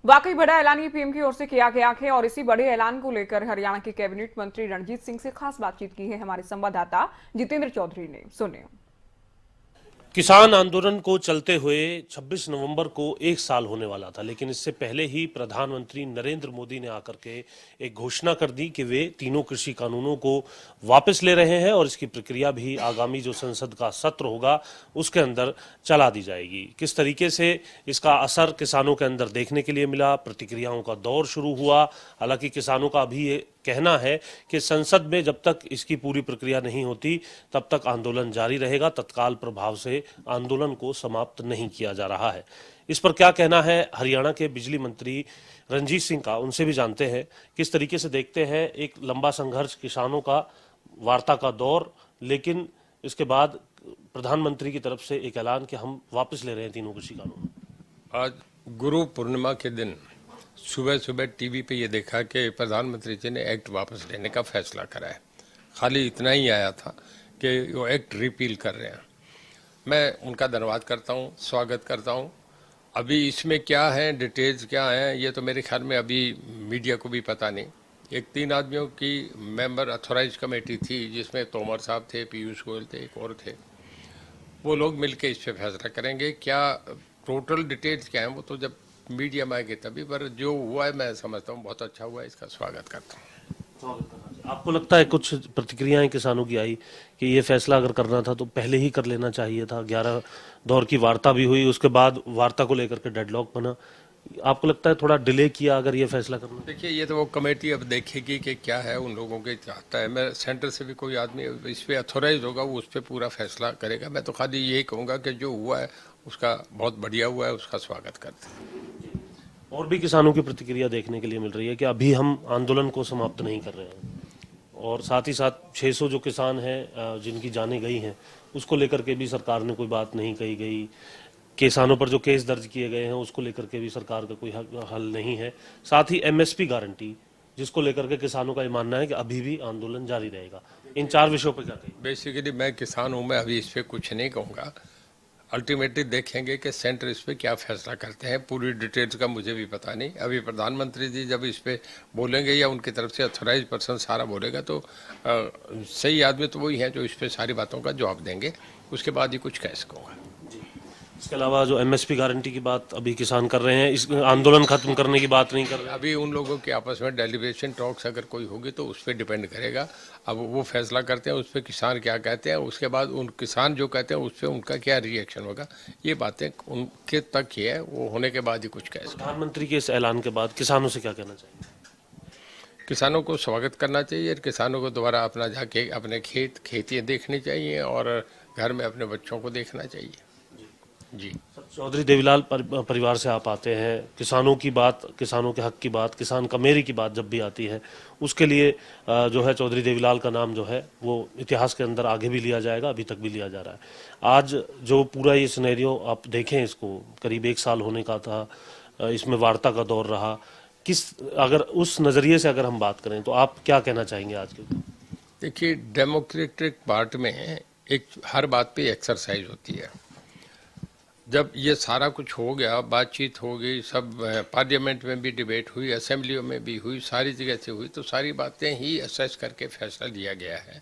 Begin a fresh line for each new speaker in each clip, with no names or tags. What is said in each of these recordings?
वाकई बड़ा ऐलान ही पीएम की ओर से किया गया है और इसी बड़े ऐलान को लेकर हरियाणा के कैबिनेट मंत्री रणजीत सिंह से खास बातचीत की है हमारे संवाददाता जितेंद्र चौधरी ने। सुनिए।
किसान आंदोलन को चलते हुए 26 नवंबर को एक साल होने वाला था, लेकिन इससे पहले ही प्रधानमंत्री नरेंद्र मोदी ने आकर के एक घोषणा कर दी कि वे तीनों कृषि कानूनों को वापस ले रहे हैं और इसकी प्रक्रिया भी आगामी जो संसद का सत्र होगा उसके अंदर चला दी जाएगी। किस तरीके से इसका असर किसानों के अंदर देखने के लिए मिला, प्रतिक्रियाओं का दौर शुरू हुआ। हालांकि किसानों का अभी ये कहना है कि संसद में जब तक इसकी पूरी प्रक्रिया नहीं होती तब तक आंदोलन जारी रहेगा, तत्काल प्रभाव से आंदोलन को समाप्त नहीं किया जा रहा है। इस पर क्या कहना है हरियाणा के बिजली मंत्री रणजीत सिंह का, उनसे भी जानते हैं किस तरीके से देखते हैं एक लंबा संघर्ष, किसानों का वार्ता का दौर, लेकिन इसके बाद प्रधानमंत्री की तरफ से एक ऐलान कि हम वापस ले रहे हैं तीनों कृषि कानून।
आज गुरु पूर्णिमा के दिन सुबह सुबह टीवी पे ये देखा कि प्रधानमंत्री जी ने एक्ट वापस लेने का फैसला करा है। खाली इतना ही आया था कि वो एक्ट रिपील कर रहे हैं। मैं उनका धन्यवाद करता हूँ, स्वागत करता हूँ। अभी इसमें क्या है, डिटेल्स क्या है, ये तो मेरे ख्याल में अभी मीडिया को भी पता नहीं। एक 3 आदमियों की मेंबर अथॉराइज कमेटी थी जिसमें तोमर साहब थे, पीयूष गोयल थे, एक और थे। वो लोग मिलके इस पे फैसला करेंगे। क्या टोटल डिटेल्स क्या है वो तो जब मीडिया में आएगी तभी, पर जो हुआ है मैं समझता हूँ बहुत अच्छा हुआ है, इसका स्वागत करता हूँ।
आपको लगता है कुछ प्रतिक्रियाएं किसानों की आई कि ये फैसला अगर करना था तो पहले ही कर लेना चाहिए था? 11 दौर की वार्ता भी हुई, उसके बाद वार्ता को लेकर के डेडलॉक बना। आपको लगता है थोड़ा डिले किया अगर ये फैसला करना?
देखिए, ये तो वो कमेटी अब देखेगी कि क्या है उन लोगों के चाहता है। मैं सेंटर से भी कोई आदमी इस पे अथोराइज होगा, वो उस पर पूरा फैसला करेगा। मैं तो खाली यही कहूँगा कि जो हुआ है उसका बहुत बढ़िया हुआ है, उसका स्वागत करते हैं।
और भी किसानों की प्रतिक्रिया देखने के लिए मिल रही है कि अभी हम आंदोलन को समाप्त नहीं कर रहे हैं, और साथ ही साथ 600 जो किसान हैं जिनकी जानें गई हैं उसको लेकर के भी सरकार ने कोई बात नहीं कही गई। किसानों पर जो केस दर्ज किए गए हैं उसको लेकर के भी सरकार का कोई हल नहीं है। साथ ही एमएसपी गारंटी जिसको लेकर के किसानों का ये मानना है कि अभी भी आंदोलन जारी रहेगा। इन 4 विषयों पर क्या कहें?
बेसिकली मैं किसान हूँ, मैं अभी इस पर कुछ नहीं कहूँगा। अल्टीमेटली देखेंगे कि सेंटर इस पे क्या फैसला करते हैं। पूरी डिटेल्स का मुझे भी पता नहीं। अभी प्रधानमंत्री जी जब इस पे बोलेंगे या उनकी तरफ से अथोराइज पर्सन सारा बोलेगा तो सही आदमी तो वही है जो इस पे सारी बातों का जवाब देंगे। उसके बाद ही कुछ कह सकूँगा।
इसके अलावा जो एमएसपी गारंटी की बात अभी किसान कर रहे हैं, इस आंदोलन खत्म करने की बात नहीं कर रहे हैं।
अभी उन लोगों के आपस में डेलिब्रेशन टॉक्स अगर कोई होगी तो उस पर डिपेंड करेगा। अब वो फैसला करते हैं, उस पर किसान क्या कहते हैं, उसके बाद उन किसान जो कहते हैं उस पर उनका क्या रिएक्शन होगा, ये बातें उनके तक ही है। वो होने के बाद ही कुछ कह सकते।
प्रधानमंत्री के इस ऐलान के बाद किसानों से क्या कहना चाहिए?
किसानों को स्वागत करना चाहिए और किसानों को दोबारा अपना जाके अपने खेतियाँ देखनी चाहिए और घर में अपने बच्चों को देखना चाहिए। जी।
चौधरी देवीलाल परिवार से आप आते हैं। किसानों की बात, किसानों के हक की बात, किसान कमेरी की बात जब भी आती है उसके लिए जो है चौधरी देवीलाल का नाम जो है वो इतिहास के अंदर आगे भी लिया जाएगा, अभी तक भी लिया जा रहा है। आज जो पूरा ये सिनेरियो आप देखें, इसको करीब 1 साल होने का था, इसमें वार्ता का दौर रहा। अगर उस नज़रिए से अगर हम बात करें तो आप क्या कहना चाहेंगे आज के?
देखिए, डेमोक्रेटिक पार्ट में एक हर बात पे एक्सरसाइज होती है। जब ये सारा कुछ हो गया, बातचीत हो गई, सब पार्लियामेंट में भी डिबेट हुई, असेंबलियों में भी हुई, सारी जगह से हुई, तो सारी बातें ही असेस करके फैसला लिया गया है।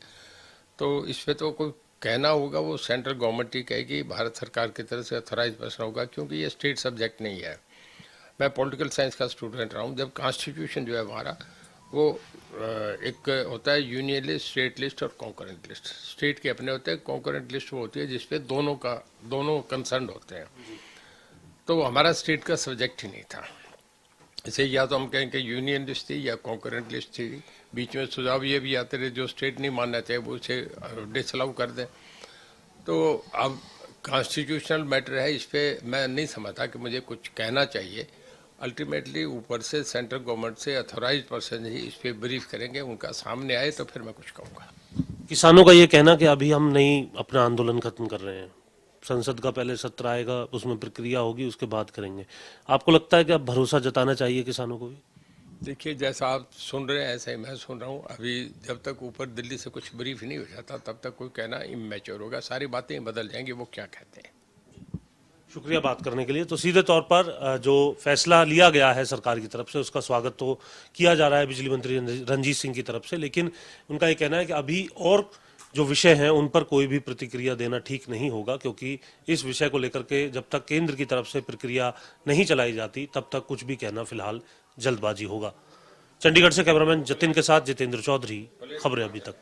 तो इस पे तो कोई कहना होगा वो सेंट्रल गवर्नमेंट ही कहेगी, भारत सरकार की तरफ से अथोराइज पर्सन होगा, क्योंकि ये स्टेट सब्जेक्ट नहीं है। मैं पॉलिटिकल साइंस का स्टूडेंट रहा हूँ। जब कॉन्स्टिट्यूशन जो है हमारा वो एक होता है यूनियन लिस्ट, स्टेट लिस्ट और कॉन्करेंट लिस्ट। स्टेट के अपने होते हैं, कॉन्करेंट लिस्ट वो होती है जिसपे दोनों कंसर्न होते हैं। तो हमारा स्टेट का सब्जेक्ट ही नहीं था। इसे या तो हम कहें कि यूनियन लिस्ट थी या कॉन्करेंट लिस्ट थी। बीच में सुझाव ये भी आते रहे जो स्टेट नहीं मानना चाहिए वो उसे डिसअलाउ कर दें। तो अब कॉन्स्टिट्यूशनल मैटर है, इस पर मैं नहीं समझता कि मुझे कुछ कहना चाहिए। अल्टीमेटली ऊपर से सेंट्रल गवर्नमेंट से अथोराइज पर्सन ही इस पर ब्रीफ करेंगे, उनका सामने आए तो फिर मैं कुछ कहूँगा।
किसानों का ये कहना कि अभी हम नहीं अपना आंदोलन खत्म कर रहे हैं, संसद का पहले सत्र आएगा, उसमें प्रक्रिया होगी, उसके बाद करेंगे। आपको लगता है कि अब भरोसा जताना चाहिए किसानों को भी?
देखिए, जैसा आप सुन रहे हैं ऐसा ही मैं सुन रहा हूँ। अभी जब तक ऊपर दिल्ली से कुछ ब्रीफ नहीं हो जाता तब तक कोई कहना इमेच्योर होगा। सारी बातें बदल जाएंगी, वो क्या कहते हैं।
शुक्रिया बात करने के लिए। तो सीधे तौर पर जो फैसला लिया गया है सरकार की तरफ से उसका स्वागत तो किया जा रहा है बिजली मंत्री रणजीत सिंह की तरफ से, लेकिन उनका ये कहना है कि अभी और जो विषय हैं उन पर कोई भी प्रतिक्रिया देना ठीक नहीं होगा, क्योंकि इस विषय को लेकर के जब तक केंद्र की तरफ से प्रक्रिया नहीं चलाई जाती तब तक कुछ भी कहना फिलहाल जल्दबाजी होगा। चंडीगढ़ से कैमरामैन जतिन के साथ जितेंद्र चौधरी, खबरें अभी तक।